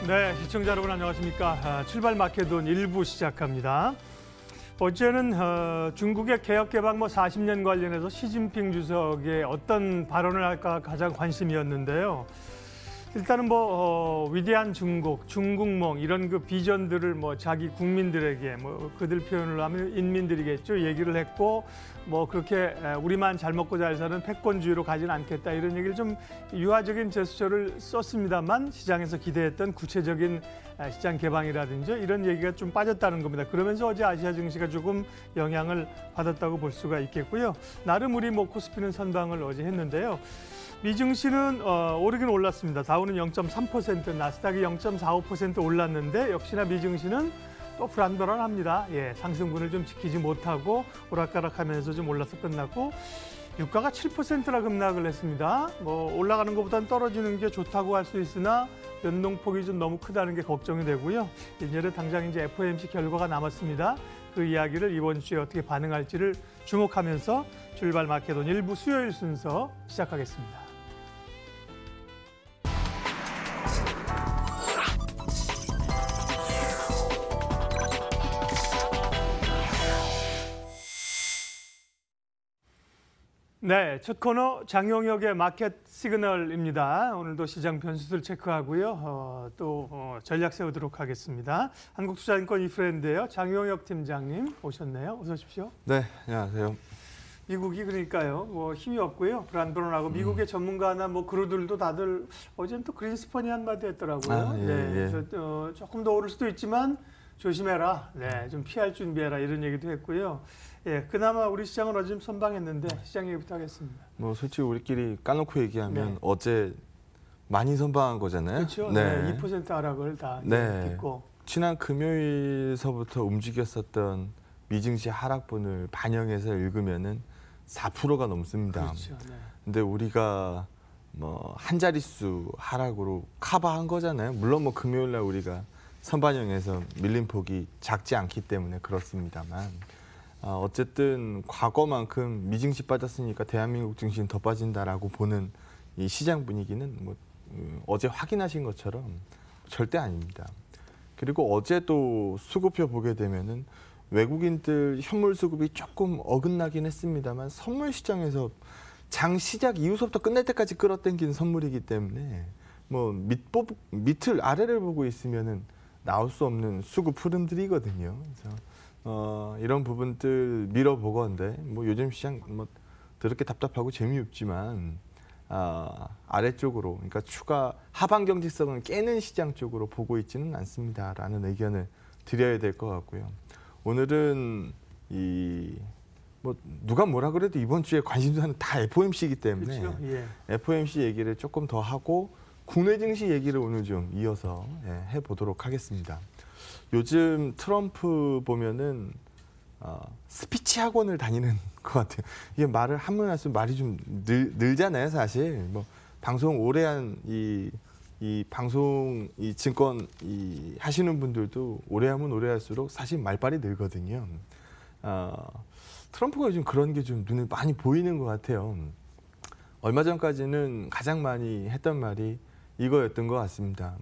네, 시청자 여러분 안녕하십니까. 출발 마케돈 1부 시작합니다. 어제는 중국의 개혁 개방 40년 관련해서 시진핑 주석의 어떤 발언을 할까 가장 관심이었는데요. 일단은 위대한 중국, 중국몽 이런 그 비전들을 자기 국민들에게 그들 표현을 하면 인민들이겠죠. 얘기를 했고 그렇게 우리만 잘 먹고 잘 사는 패권주의로 가진 않겠다 이런 얘기를 좀 유화적인 제스처를 썼습니다만 시장에서 기대했던 구체적인 시장 개방이라든지 이런 얘기가 좀 빠졌다는 겁니다. 그러면서 어제 아시아 증시가 조금 영향을 받았다고 볼 수가 있겠고요. 나름 우리 코스피는 선방을 어제 했는데요. 미증시는 오르긴 올랐습니다. 다우는 0.3%, 나스닥이 0.45% 올랐는데 역시나 미증시는 또 불안불안합니다. 상승분을 좀 지키지 못하고 오락가락하면서 좀 올라서 끝났고 유가가 7%나 급락을 했습니다. 올라가는 것보다는 떨어지는 게 좋다고 할 수 있으나 변동폭이 좀 너무 크다는 게 걱정이 되고요. 일년에 당장 이제 FOMC 결과가 남았습니다. 그 이야기를 이번 주에 어떻게 반응할지를 주목하면서 출발 마케돈 1부 수요일 순서 시작하겠습니다. 네, 첫 코너 장용혁의 마켓 시그널입니다. 오늘도 시장 변수들 체크하고요. 또 전략 세우도록 하겠습니다. 한국투자인권 이프렌드예요. 장용혁 팀장님 오셨네요. 어서 오십시오. 네, 안녕하세요. 미국이 그러니까요. 힘이 없고요. 불안불안하고 미국의 전문가나 그루들도 다들 어제는 또 그린스펀이 한마디 했더라고요. 그래서 조금 더 오를 수도 있지만 조심해라. 좀 피할 준비해라 이런 얘기도 했고요. 그나마 우리 시장은 어제 좀 선방했는데 시장 얘기부터 하겠습니다. 솔직히 우리끼리 까놓고 얘기하면 어제 많이 선방한 거잖아요. 그렇죠. 2% 하락을 다 딛고. 지난 금요일서부터 움직였었던 미증시 하락분을 반영해서 읽으면은 4%가 넘습니다. 그렇죠. 근데 우리가 한 자릿수 하락으로 커버한 거잖아요. 물론 금요일 날 우리가 선반영해서 밀린 폭이 작지 않기 때문에 그렇습니다만 어쨌든 과거만큼 미증시 빠졌으니까 대한민국 증시는 더 빠진다라고 보는 이 시장 분위기는 어제 확인하신 것처럼 절대 아닙니다. 그리고 어제도 수급표 보게 되면은 외국인들 현물 수급이 조금 어긋나긴 했습니다만 선물 시장에서 장 시작 이후서부터 끝날 때까지 끌어당긴 선물이기 때문에 밑을 아래를 보고 있으면은 나올 수 없는 수급 흐름들이거든요. 그래서 이런 부분들 밀어보건데 요즘 시장 더럽게 답답하고 재미없지만 아래쪽으로 그러니까 추가 하방 경직성을 깨는 시장 쪽으로 보고 있지는 않습니다라는 의견을 드려야 될 것 같고요. 오늘은 누가 뭐라 그래도 이번 주에 관심사는 다 FOMC이기 때문에 그렇죠. FOMC 얘기를 조금 더 하고 국내 증시 얘기를 오늘 좀 이어서 해보도록 하겠습니다. 요즘 트럼프 보면은 스피치 학원을 다니는 것 같아요. 이게 말을 하면 할수록 말이 좀 늘잖아요, 사실. 방송 오래 한 이 방송 이 증권 하시는 분들도 오래 하면 오래 할수록 사실 말빨이 늘거든요. 트럼프가 요즘 그런 게 좀 눈에 많이 보이는 것 같아요. 얼마 전까지는 가장 많이 했던 말이 이거였던 것 같습니다.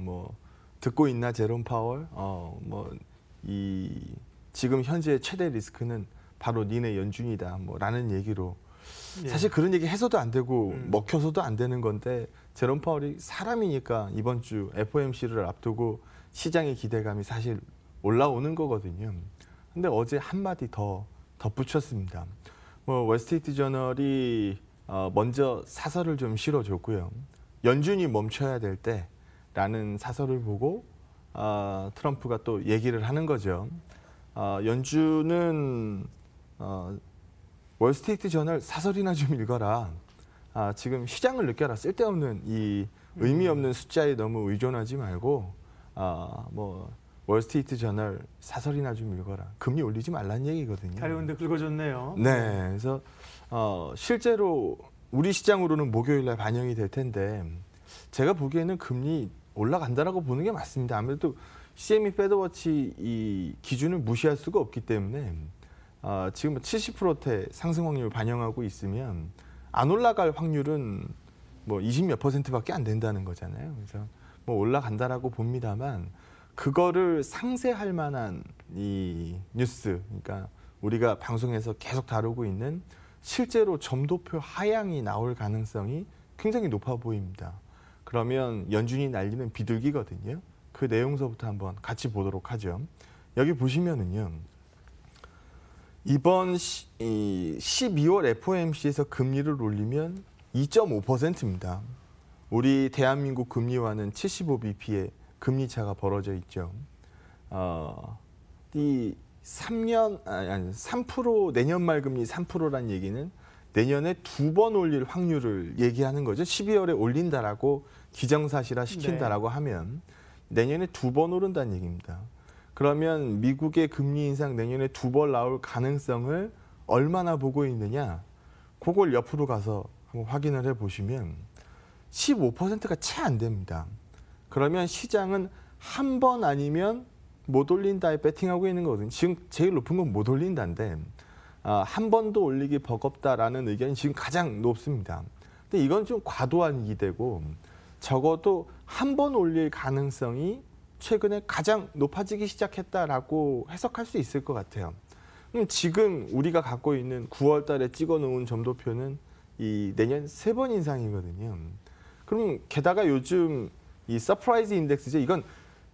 듣고 있나 제롬 파월? 지금 현재 최대 리스크는 바로 니네 연준이다. 라는 얘기로 사실 그런 얘기 해서도 안 되고 먹혀서도 안 되는 건데 제롬 파월이 사람이니까 이번 주 FOMC를 앞두고 시장의 기대감이 사실 올라오는 거거든요. 근데 어제 한마디 더 덧붙였습니다. 월스트리트 저널이 먼저 사설을 좀 실어줬고요. 연준이 멈춰야 될 때라는 사설을 보고 트럼프가 또 얘기를 하는 거죠. 연준은 월스트리트 저널 사설이나 좀 읽어라. 지금 시장을 느껴라. 쓸데없는 이 의미 없는 숫자에 너무 의존하지 말고 월스트리트 저널 사설이나 좀 읽어라. 금리 올리지 말라는 얘기거든요. 가려운데 긁어줬네요. 네, 그래서 실제로 우리 시장으로는 목요일 날 반영이 될 텐데 제가 보기에는 금리 올라간다라고 보는 게 맞습니다. 아무래도 CME 패드워치 이 기준을 무시할 수가 없기 때문에 지금 70%대 상승 확률을 반영하고 있으면 안 올라갈 확률은 뭐 20몇 %밖에 안 된다는 거잖아요. 그래서 뭐 올라간다라고 봅니다만 그거를 상쇄할 만한 이 뉴스, 그러니까 우리가 방송에서 계속 다루고 있는 실제로 점도표 하향이 나올 가능성이 굉장히 높아 보입니다. 그러면 연준이 날리는 비둘기거든요. 그 내용서부터 한번 같이 보도록 하죠. 여기 보시면은요. 이번 12월 FOMC에서 금리를 올리면 2.5%입니다. 우리 대한민국 금리와는 75bp의 금리 차가 벌어져 있죠. 이 3% 내년 말 금리 3%란 얘기는 내년에 2번 올릴 확률을 얘기하는 거죠. 12월에 올린다라고 기정사실화 시킨다라고 하면 내년에 2번 오른다는 얘기입니다. 그러면 미국의 금리 인상 내년에 2번 나올 가능성을 얼마나 보고 있느냐? 그걸 옆으로 가서 한번 확인을 해보시면 15%가 채 안 됩니다. 그러면 시장은 한 번 아니면 못 올린다에 배팅하고 있는 거거든요. 지금 제일 높은 건 못 올린다인데 한 번도 올리기 버겁다라는 의견이 지금 가장 높습니다. 근데 이건 좀 과도한 기대고 적어도 한 번 올릴 가능성이 최근에 가장 높아지기 시작했다라고 해석할 수 있을 것 같아요. 그럼 지금 우리가 갖고 있는 9월 달에 찍어놓은 점도표는 이 내년 3번 인상이거든요. 그럼 게다가 요즘 이 서프라이즈 인덱스죠. 이건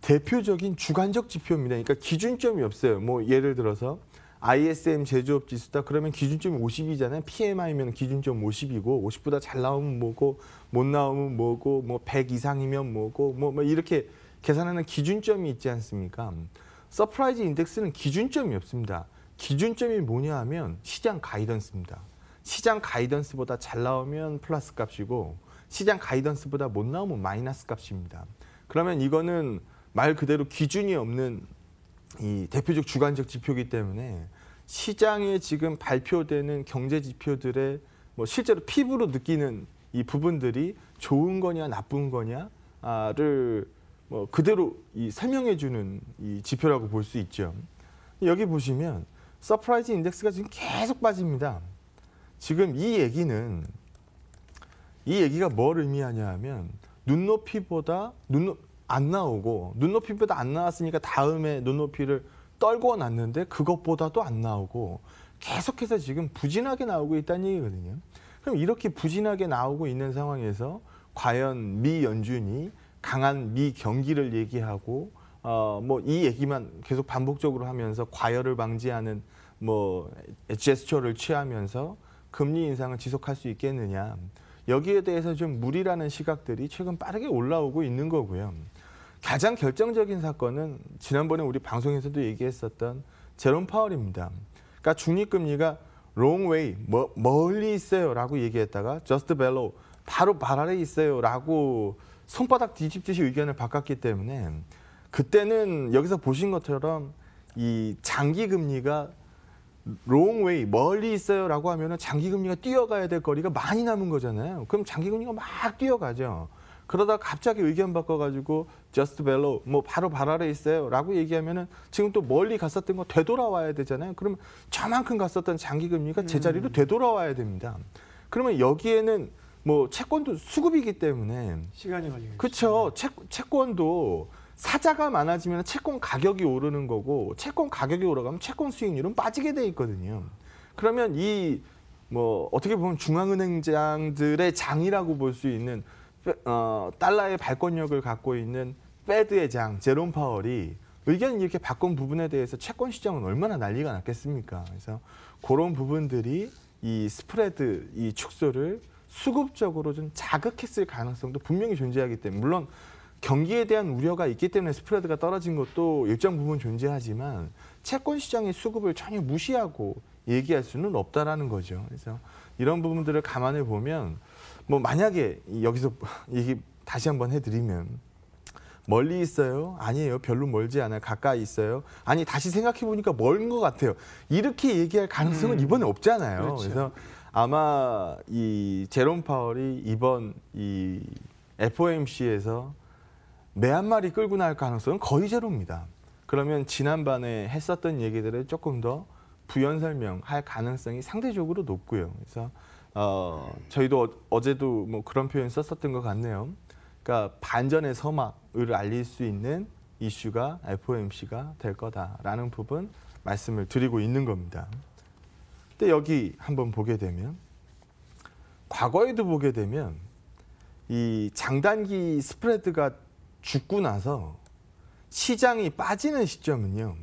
대표적인 주관적 지표입니다. 그러니까 기준점이 없어요. 뭐 예를 들어서 ISM 제조업 지수다 그러면 기준점이 50이잖아요. PMI면 기준점 50이고 50보다 잘 나오면 뭐고 못 나오면 뭐고 뭐 100 이상이면 뭐고 뭐 이렇게 계산하는 기준점이 있지 않습니까? 서프라이즈 인덱스는 기준점이 없습니다. 기준점이 뭐냐 하면 시장 가이던스입니다. 시장 가이던스보다 잘 나오면 플러스 값이고 시장 가이던스보다 못 나오면 마이너스 값입니다. 그러면 이거는 말 그대로 기준이 없는 이 대표적 주관적 지표이기 때문에 시장에 지금 발표되는 경제 지표들의 뭐 실제로 피부로 느끼는 이 부분들이 좋은 거냐 나쁜 거냐를 뭐 그대로 설명해주는 이 지표라고 볼 수 있죠. 여기 보시면 서프라이즈 인덱스가 지금 계속 빠집니다. 지금 이 얘기가 뭘 의미하냐 하면 눈높이보다 안 나오고 눈높이보다 안 나왔으니까 다음에 눈높이를 떨궈 놨는데 그것보다도 안 나오고 계속해서 지금 부진하게 나오고 있다는 얘기거든요. 그럼 이렇게 부진하게 나오고 있는 상황에서 과연 미 연준이 강한 미 경기를 얘기하고 뭐 이 얘기만 계속 반복적으로 하면서 과열을 방지하는 뭐 제스처를 취하면서 금리 인상을 지속할 수 있겠느냐. 여기에 대해서 좀 무리라는 시각들이 최근 빠르게 올라오고 있는 거고요. 가장 결정적인 사건은 지난번에 우리 방송에서도 얘기했었던 제롬 파월입니다. 그러니까 중립금리가 long way, 멀리 있어요 라고 얘기했다가 just below, 바로 발 아래 있어요 라고 손바닥 뒤집듯이 의견을 바꿨기 때문에 그때는 여기서 보신 것처럼 이 장기금리가 long way, 멀리 있어요 라고 하면은 장기금리가 뛰어가야 될 거리가 많이 남은 거잖아요. 그럼 장기금리가 막 뛰어가죠. 그러다가 갑자기 의견 바꿔가지고 just below, 뭐 바로 발 아래 있어요 라고 얘기하면은 지금 또 멀리 갔었던 거 되돌아와야 되잖아요. 그러면 저만큼 갔었던 장기금리가 제자리로 되돌아와야 됩니다. 그러면 여기에는 뭐 채권도 수급이기 때문에 시간이 걸리겠죠. 그렇죠. 채권도 사자가 많아지면 채권 가격이 오르는 거고 채권 가격이 올라가면 채권 수익률은 빠지게 돼 있거든요. 그러면 이 뭐 어떻게 보면 중앙은행장들의 장이라고 볼 수 있는 달러의 발권력을 갖고 있는 페드의 장 제롬 파월이 의견을 이렇게 바꾼 부분에 대해서 채권 시장은 얼마나 난리가 났겠습니까? 그래서 그런 부분들이 이 스프레드 이 축소를 수급적으로 좀 자극했을 가능성도 분명히 존재하기 때문에 물론 경기에 대한 우려가 있기 때문에 스프레드가 떨어진 것도 일정 부분 존재하지만 채권 시장의 수급을 전혀 무시하고 얘기할 수는 없다라는 거죠. 그래서 이런 부분들을 감안해 보면 뭐 만약에 여기서 얘기 다시 한번 해드리면 멀리 있어요? 아니에요. 별로 멀지 않아요. 가까이 있어요? 아니 다시 생각해 보니까 멀은 것 같아요. 이렇게 얘기할 가능성은 이번에 없잖아요. 그렇죠. 그래서 아마 이 제롬 파월이 이번 이 FOMC에서 매 한 마리 끌고 나갈 가능성은 거의 제로입니다. 그러면 지난번에 했었던 얘기들을 조금 더 부연 설명할 가능성이 상대적으로 높고요. 그래서 저희도 어제도 뭐 그런 표현 썼었던 것 같네요. 그러니까 반전의 서막을 알릴 수 있는 이슈가 FOMC가 될 거다라는 부분 말씀을 드리고 있는 겁니다. 근데 여기 한번 보게 되면 과거에도 보게 되면 이 장단기 스프레드가 죽고 나서 시장이 빠지는 시점은요.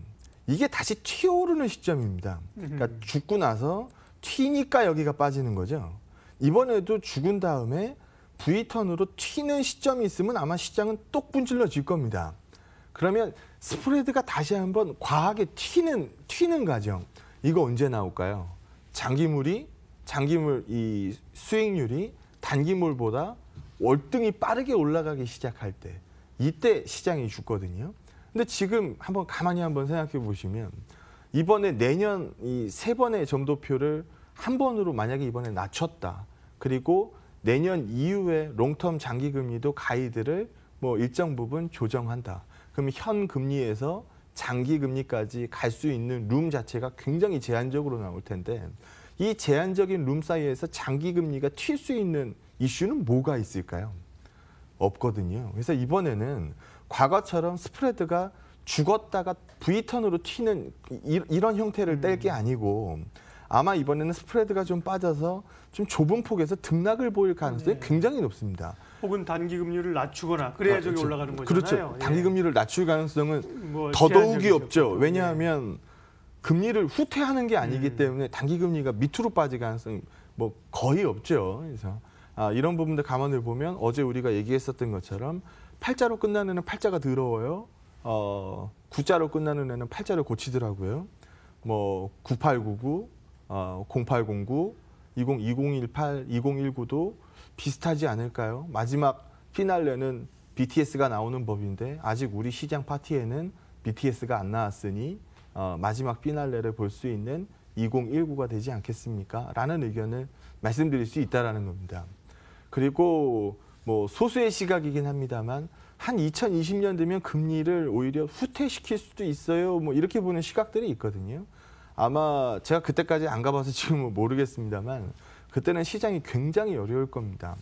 이게 다시 튀어오르는 시점입니다. 그러니까 죽고 나서 튀니까 여기가 빠지는 거죠. 이번에도 죽은 다음에 V턴으로 튀는 시점이 있으면 아마 시장은 똑 분질러질 겁니다. 그러면 스프레드가 다시 한번 과하게 튀는 과정. 이거 언제 나올까요? 장기물 이 수익률이 단기물보다 월등히 빠르게 올라가기 시작할 때 이때 시장이 죽거든요. 근데 지금 가만히 한번 생각해 보시면 이번에 내년 이 3번의 점도표를 한 번으로 만약에 이번에 낮췄다. 그리고 내년 이후에 롱텀 장기 금리도 가이드를 뭐 일정 부분 조정한다. 그럼 현 금리에서 장기 금리까지 갈 수 있는 룸 자체가 굉장히 제한적으로 나올 텐데 이 제한적인 룸 사이에서 장기 금리가 튈 수 있는 이슈는 뭐가 있을까요? 없거든요. 그래서 이번에는 과거처럼 스프레드가 죽었다가 V턴으로 튀는 이런 형태를 뗄 게 아니고 아마 이번에는 스프레드가 좀 빠져서 좀 좁은 폭에서 등락을 보일 가능성이 굉장히 높습니다. 혹은 단기 금리를 낮추거나 그래야 저기 올라가는 거잖아요. 그렇죠. 단기 금리를 낮출 가능성은 뭐 더더욱이 없죠. 왜냐하면 금리를 후퇴하는 게 아니기 때문에 단기 금리가 밑으로 빠질 가능성이 뭐 거의 없죠. 그래서 이런 부분들 감안을 보면 어제 우리가 얘기했었던 것처럼 팔자로 끝나는 애는 팔자가 더러워요. 구자로 끝나는 애는 팔자를 고치더라고요. 뭐 9899, 0809, 2018, 2019도 비슷하지 않을까요? 마지막 피날레는 BTS가 나오는 법인데 아직 우리 시장 파티에는 BTS가 안 나왔으니 마지막 피날레를 볼 수 있는 2019가 되지 않겠습니까? 라는 의견을 말씀드릴 수 있다는 겁니다. 그리고 뭐 소수의 시각이긴 합니다만 한 2020년 되면 금리를 오히려 후퇴시킬 수도 있어요. 뭐 이렇게 보는 시각들이 있거든요. 아마 제가 그때까지 안 가봐서 지금은 모르겠습니다만 그때는 시장이 굉장히 어려울 겁니다.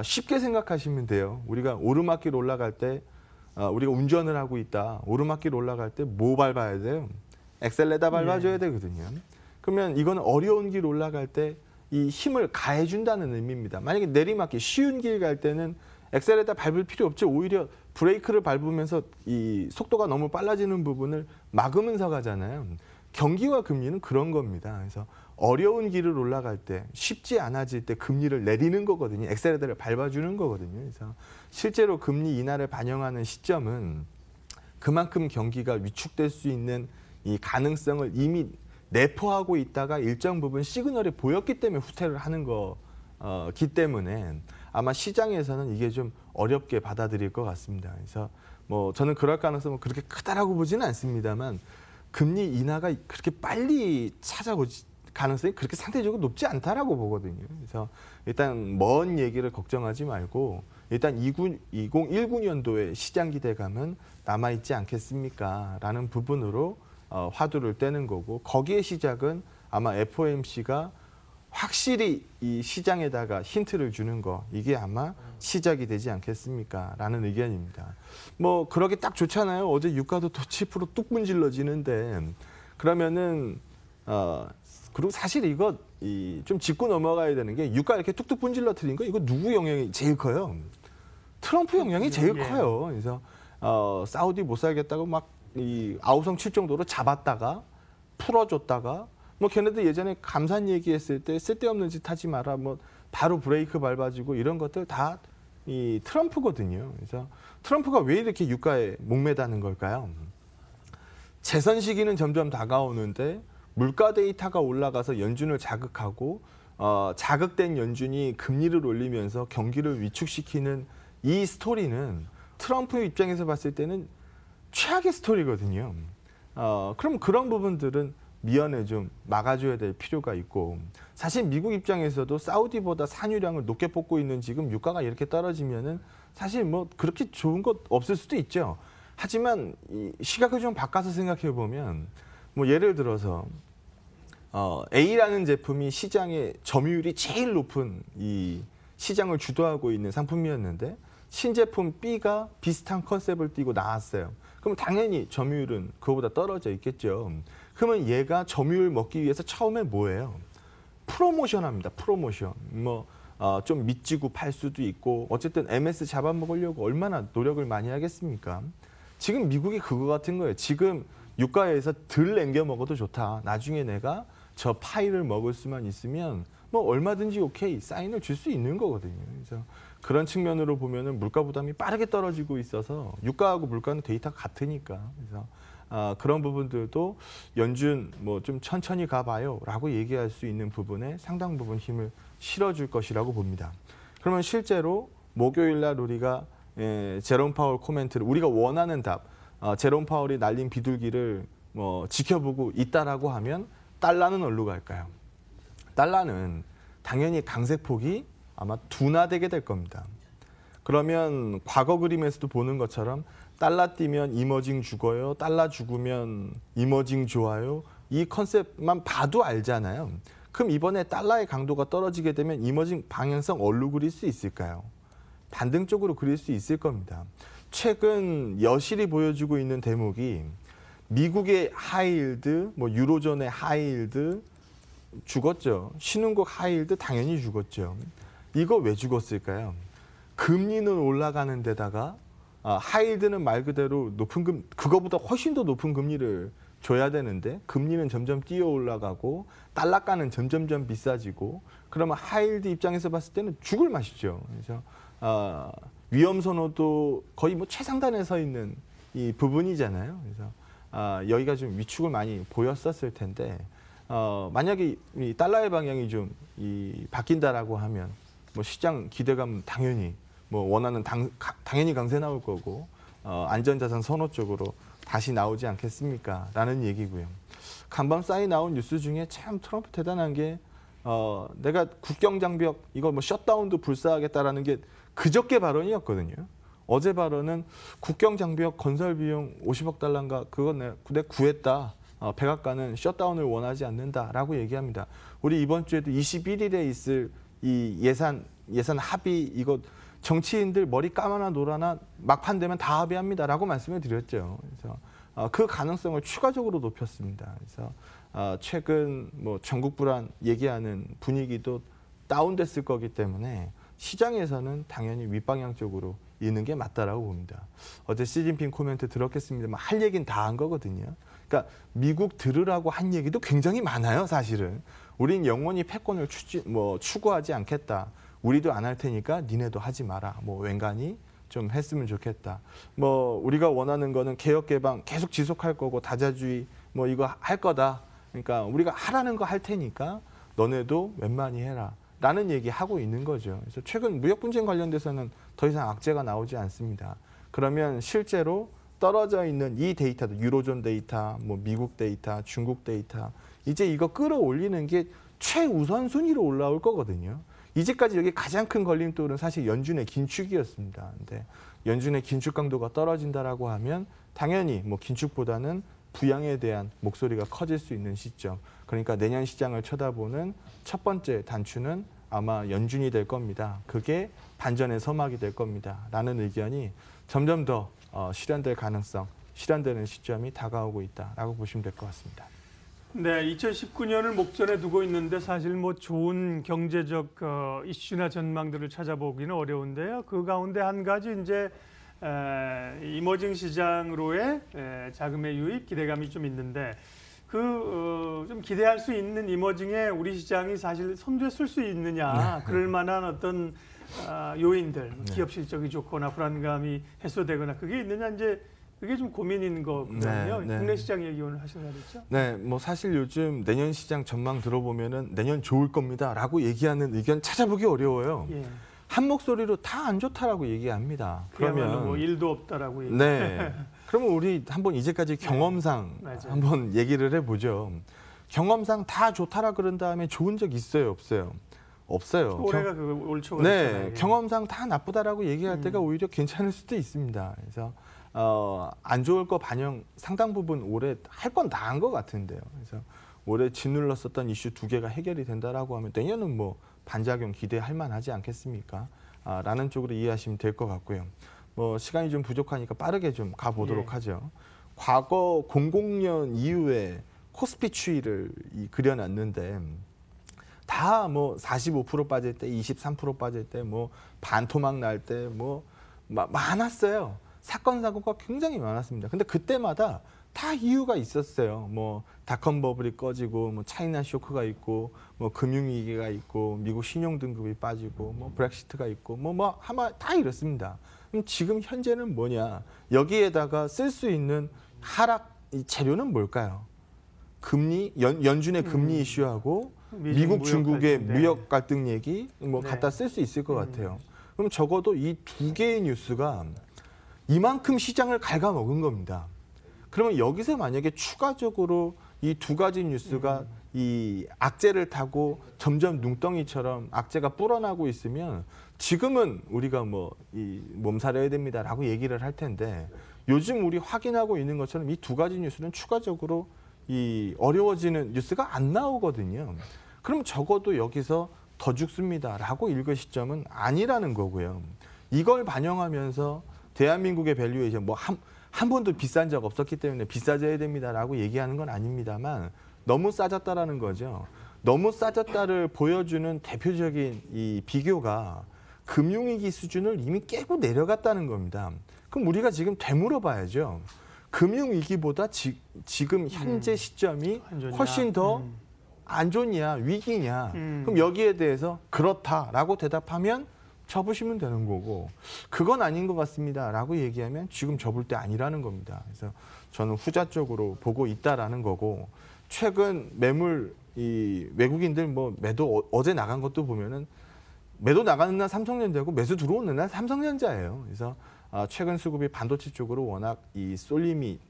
쉽게 생각하시면 돼요. 우리가 오르막길 올라갈 때 우리가 운전을 하고 있다. 오르막길 올라갈 때 뭐 밟아야 돼요? 엑셀레다 밟아줘야 되거든요. 그러면 이건 어려운 길 올라갈 때 이 힘을 가해준다는 의미입니다. 만약에 내리막길 쉬운 길 갈 때는 엑셀에다 밟을 필요 없죠. 오히려 브레이크를 밟으면서 이 속도가 너무 빨라지는 부분을 막으면서 가잖아요. 경기와 금리는 그런 겁니다. 그래서 어려운 길을 올라갈 때 쉽지 않아질 때 금리를 내리는 거거든요. 엑셀레터를 밟아주는 거거든요. 그래서 실제로 금리 인하를 반영하는 시점은 그만큼 경기가 위축될 수 있는 이 가능성을 이미 내포하고 있다가 일정 부분 시그널이 보였기 때문에 후퇴를 하는 거기 때문에 아마 시장에서는 이게 좀 어렵게 받아들일 것 같습니다. 그래서 뭐 저는 그럴 가능성은 그렇게 크다라고 보지는 않습니다만 금리 인하가 그렇게 빨리 찾아올 가능성이 그렇게 상대적으로 높지 않다라고 보거든요. 그래서 일단 먼 얘기를 걱정하지 말고 일단 2019년도에 시장 기대감은 남아있지 않겠습니까? 라는 부분으로 화두를 떼는 거고 거기에 시작은 아마 FOMC가 확실히 이 시장에다가 힌트를 주는 거 이게 아마 시작이 되지 않겠습니까? 라는 의견입니다. 뭐 그러기 딱 좋잖아요. 어제 유가도 또 7% 뚝 문질러지는데 그러면은 그리고 사실 이거 좀 짚고 넘어가야 되는 게 유가 이렇게 뚝뚝 분질러뜨린 거 이거 누구 영향이 제일 커요? 트럼프 영향이 제일 커요. 그래서 사우디 못 살겠다고 막 이 아우성 칠 정도로 잡았다가 풀어줬다가 뭐 걔네들 예전에 감산 얘기했을 때 쓸데없는 짓 하지 마라 뭐 바로 브레이크 밟아주고 이런 것들 다 이 트럼프거든요. 그래서 트럼프가 왜 이렇게 유가에 목매다는 걸까요? 재선 시기는 점점 다가오는데 물가 데이터가 올라가서 연준을 자극하고 자극된 연준이 금리를 올리면서 경기를 위축시키는 이 스토리는 트럼프 입장에서 봤을 때는 최악의 스토리거든요. 그럼 그런 부분들은 미연에 좀 막아줘야 될 필요가 있고 사실 미국 입장에서도 사우디보다 산유량을 높게 뽑고 있는 지금 유가가 이렇게 떨어지면은 사실 뭐 그렇게 좋은 것 없을 수도 있죠. 하지만 이 시각을 좀 바꿔서 생각해 보면 뭐 예를 들어서 A라는 제품이 시장의 점유율이 제일 높은 이 시장을 주도하고 있는 상품이었는데 신제품 B가 비슷한 컨셉을 띠고 나왔어요. 그럼 당연히 점유율은 그거보다 떨어져 있겠죠. 그러면 얘가 점유율 먹기 위해서 처음에 뭐예요? 프로모션 합니다. 프로모션. 좀 미치고 팔 수도 있고 어쨌든 MS 잡아먹으려고 얼마나 노력을 많이 하겠습니까? 지금 미국이 그거 같은 거예요. 지금 유가에서 덜 남겨 먹어도 좋다. 나중에 내가 저 파이를 먹을 수만 있으면 뭐 얼마든지 오케이 사인을 줄 수 있는 거거든요. 그래서 그런 측면으로 보면은 물가 부담이 빠르게 떨어지고 있어서 유가하고 물가는 데이터가 같으니까 그래서 그런 부분들도 연준 뭐 좀 천천히 가봐요라고 얘기할 수 있는 부분에 상당 부분 힘을 실어줄 것이라고 봅니다. 그러면 실제로 목요일 날 우리가 제롬 파월 코멘트를 우리가 원하는 답, 제롬 파월이 날린 비둘기를 뭐 지켜보고 있다라고 하면 달러는 어디로 갈까요? 달러는 당연히 강세폭이 아마 둔화되게 될 겁니다. 그러면 과거 그림에서도 보는 것처럼 달러 뛰면 이머징 죽어요. 달러 죽으면 이머징 좋아요. 이 컨셉만 봐도 알잖아요. 그럼 이번에 달러의 강도가 떨어지게 되면 이머징 방향성 어디로 그릴 수 있을까요? 반등쪽으로 그릴 수 있을 겁니다. 최근 여실히 보여주고 있는 대목이 미국의 하이힐드, 뭐 유로존의 하이힐드 죽었죠. 신흥국 하이힐드 당연히 죽었죠. 이거 왜 죽었을까요? 금리는 올라가는 데다가 하이힐드는 말 그대로 높은 그거보다 훨씬 더 높은 금리를 줘야 되는데 금리는 점점 뛰어 올라가고 달러가는 점점점 비싸지고 그러면 하이힐드 입장에서 봤을 때는 죽을 맛이죠. 그래서 위험 선호도 거의 뭐 최상단에 서 있는 이 부분이잖아요. 그래서 여기가 좀 위축을 많이 보였었을 텐데 만약에 이 달러의 방향이 좀 바뀐다라고 하면 뭐 시장 기대감 당연히 뭐 원하는 당연히 강세 나올 거고 안전자산 선호 쪽으로 다시 나오지 않겠습니까? 라는 얘기고요. 간밤사이 나온 뉴스 중에 참 트럼프 대단한 게 내가 국경장벽 이거 뭐 셧다운도 불사하겠다라는 게 그저께 발언이었거든요. 어제 발언은 국경장벽 건설 비용 50억 달러인가 그건 내가 구했다. 백악관은 셧다운을 원하지 않는다라고 얘기합니다. 우리 이번 주에도 21일에 있을 이 예산 합의 이거 정치인들 머리 까마나 노라나 막판 되면 다 합의합니다라고 말씀을 드렸죠. 그래서 그 가능성을 추가적으로 높였습니다. 그래서 최근 뭐 전국 불안 얘기하는 분위기도 다운됐을 거기 때문에 시장에서는 당연히 윗방향 쪽으로 있는 게 맞다라고 봅니다. 어제 시진핑 코멘트 들었겠습니다만 할 얘기는 다 한 거거든요. 그러니까 미국 들으라고 한 얘기도 굉장히 많아요, 사실은. 우린 영원히 패권을 추구하지 않겠다. 우리도 안 할 테니까 니네도 하지 마라. 뭐 웬간히 좀 했으면 좋겠다. 뭐 우리가 원하는 거는 개혁 개방 계속 지속할 거고 다자주의 뭐 이거 할 거다. 그러니까 우리가 하라는 거 할 테니까 너네도 웬만히 해라. 라는 얘기하고 있는 거죠. 그래서 최근 무역 분쟁 관련돼서는 더 이상 악재가 나오지 않습니다. 그러면 실제로 떨어져 있는 이 데이터도 유로존 데이터, 뭐 미국 데이터, 중국 데이터 이제 이거 끌어올리는 게 최우선 순위로 올라올 거거든요. 이제까지 여기 가장 큰 걸림돌은 사실 연준의 긴축이었습니다. 근데 연준의 긴축 강도가 떨어진다라고 하면 당연히 뭐 긴축보다는 부양에 대한 목소리가 커질 수 있는 시점. 그러니까 내년 시장을 쳐다보는 첫 번째 단추는 아마 연준이 될 겁니다. 그게 반전의 서막이 될 겁니다. 라는 의견이 점점 더 실현될 가능성, 실현되는 시점이 다가오고 있다라고 보시면 될 것 같습니다. 네, 2019년을 목전에 두고 있는데 사실 뭐 좋은 경제적 이슈나 전망들을 찾아보기는 어려운데요. 그 가운데 한 가지 이제 이머징 시장으로의 자금의 유입 기대감이 좀 있는데 좀 기대할 수 있는 이머징에 우리 시장이 사실 선두에 쓸 수 있느냐 그럴 만한 어떤 요인들 기업 실적이 좋거나 불안감이 해소되거나 그게 있느냐 이제 그게 좀 고민인 거거든요. 국내 시장 얘기 오늘 하시는 거죠? 네, 뭐 사실 요즘 내년 시장 전망 들어보면은 내년 좋을 겁니다라고 얘기하는 의견 찾아보기 어려워요. 예. 한 목소리로 다 안 좋다라고 얘기합니다. 그러면 뭐 일도 없다라고 얘기. 네. 그러면 우리 한번 이제까지 경험상 한번 얘기를 해보죠. 경험상 다 좋다라 그런 다음에 좋은 적 있어요, 없어요? 없어요. 올해가 그 올 초가 네, 있잖아요. 경험상 다 나쁘다라고 얘기할 때가 오히려 괜찮을 수도 있습니다. 그래서 안 좋을 거 반영 상당 부분 올해 할 건 다 한 것 같은데요. 그래서 올해 짓눌렀었던 이슈 2개가 해결이 된다라고 하면 내년은 뭐 반작용 기대할 만하지 않겠습니까? 라는 쪽으로 이해하시면 될 것 같고요. 뭐 시간이 좀 부족하니까 빠르게 좀 가보도록 하죠. 과거 00년 이후에 코스피 추이를 그려놨는데 다 뭐 45% 빠질 때, 23% 빠질 때, 뭐 반토막 날 때 뭐 많았어요. 사건 사고가 굉장히 많았습니다. 근데 그때마다 다 이유가 있었어요. 뭐 닷컴 버블이 꺼지고, 뭐 차이나 쇼크가 있고, 뭐 금융위기가 있고, 미국 신용 등급이 빠지고, 뭐 브렉시트가 있고, 뭐 아마 다 이렇습니다. 그럼 지금 현재는 뭐냐? 여기에다가 쓸 수 있는 하락 재료는 뭘까요? 금리, 연준의 금리 이슈하고 미국 중국의 무역 갈등 얘기 뭐 갖다 쓸 수 있을 것 같아요. 그럼 적어도 이 2개의 뉴스가 이만큼 시장을 갉아먹은 겁니다. 그러면 여기서 만약에 추가적으로 이 2가지 뉴스가 이 악재를 타고 점점 눈덩이처럼 악재가 불어나고 있으면 지금은 우리가 뭐 이 몸살해야 됩니다라고 얘기를 할 텐데 요즘 우리 확인하고 있는 것처럼 이 2가지 뉴스는 추가적으로 이 어려워지는 뉴스가 안 나오거든요. 그럼 적어도 여기서 더 죽습니다라고 읽을 시점은 아니라는 거고요. 이걸 반영하면서 대한민국의 밸류에이션 뭐 한 번도 비싼 적 없었기 때문에 비싸져야 됩니다라고 얘기하는 건 아닙니다만 너무 싸졌다라는 거죠. 너무 싸졌다를 보여주는 대표적인 이 비교가 금융위기 수준을 이미 깨고 내려갔다는 겁니다. 그럼 우리가 지금 되물어봐야죠. 금융위기보다 지금 현재 시점이 훨씬 더 안 좋냐, 위기냐. 그럼 여기에 대해서 그렇다라고 대답하면 접으시면 되는 거고 그건 아닌 것 같습니다라고 얘기하면 지금 접을 때 아니라는 겁니다. 그래서 저는 후자 쪽으로 보고 있다라는 거고 최근 매물 이 외국인들 뭐 매도 어제 나간 것도 보면은 매도 나가는 날 삼성전자고 매수 들어오는 날 삼성전자예요. 그래서 최근 수급이 반도체 쪽으로 워낙 이 쏠림이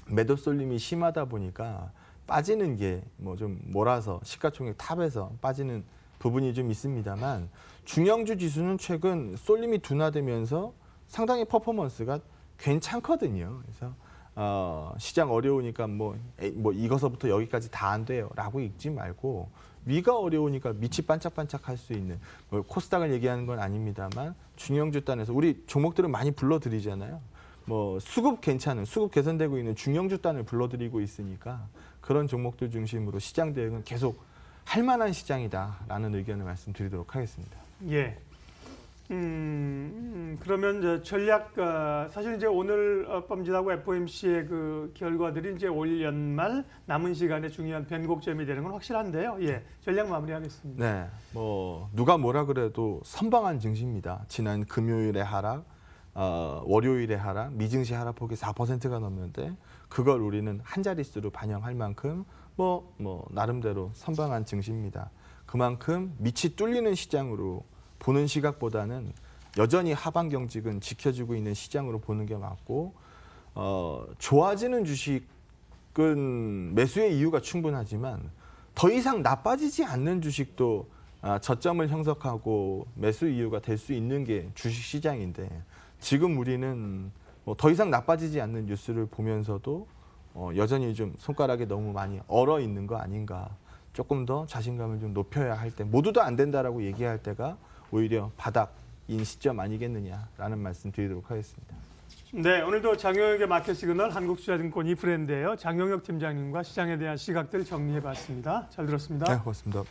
매도 쏠림이 심하다 보니까 빠지는 게 뭐 좀 몰아서 시가총액 탑에서 빠지는 부분이 좀 있습니다만 중형주 지수는 최근 쏠림이 둔화되면서 상당히 퍼포먼스가 괜찮거든요. 그래서 시장 어려우니까 뭐 이거서부터 여기까지 다 안 돼요라고 읽지 말고 위가 어려우니까 밑이 반짝반짝할 수 있는 뭐 코스닥을 얘기하는 건 아닙니다만 중형주 단에서 우리 종목들을 많이 불러드리잖아요. 뭐 수급 괜찮은 수급 개선되고 있는 중형주 단을 불러드리고 있으니까 그런 종목들 중심으로 시장 대응은 계속 할 만한 시장이다라는 의견을 말씀드리도록 하겠습니다. 예. 그러면 이제 전략 사실 이제 오늘 범진하고 FOMC의 그 결과들이 이제 올 연말 남은 시간에 중요한 변곡점이 되는 건 확실한데요. 예. 전략 마무리하겠습니다. 네. 뭐 누가 뭐라 그래도 선방한 증시입니다. 지난 금요일에 하락, 월요일에 하락, 미증시 하락폭이 4%가 넘는데 그걸 우리는 한 자릿수로 반영할 만큼 뭐 나름대로 선방한 증시입니다. 그만큼 밑이 뚫리는 시장으로 보는 시각보다는 여전히 하방 경직은 지켜주고 있는 시장으로 보는 게 맞고 좋아지는 주식은 매수의 이유가 충분하지만 더 이상 나빠지지 않는 주식도 저점을 형성하고 매수 이유가 될 수 있는 게 주식 시장인데 지금 우리는 뭐 더 이상 나빠지지 않는 뉴스를 보면서도 여전히 좀 손가락에 너무 많이 얼어 있는 거 아닌가. 조금 더 자신감을 좀 높여야 할 때 모두 다 안 된다라고 얘기할 때가 오히려 바닥인 시점 아니겠느냐라는 말씀 드리도록 하겠습니다. 네, 오늘도 장영혁의 마켓 시그널 한국투자증권 이프랜드예요. 장영혁 팀장님과 시장에 대한 시각들 정리해봤습니다. 잘 들었습니다. 네, 고맙습니다.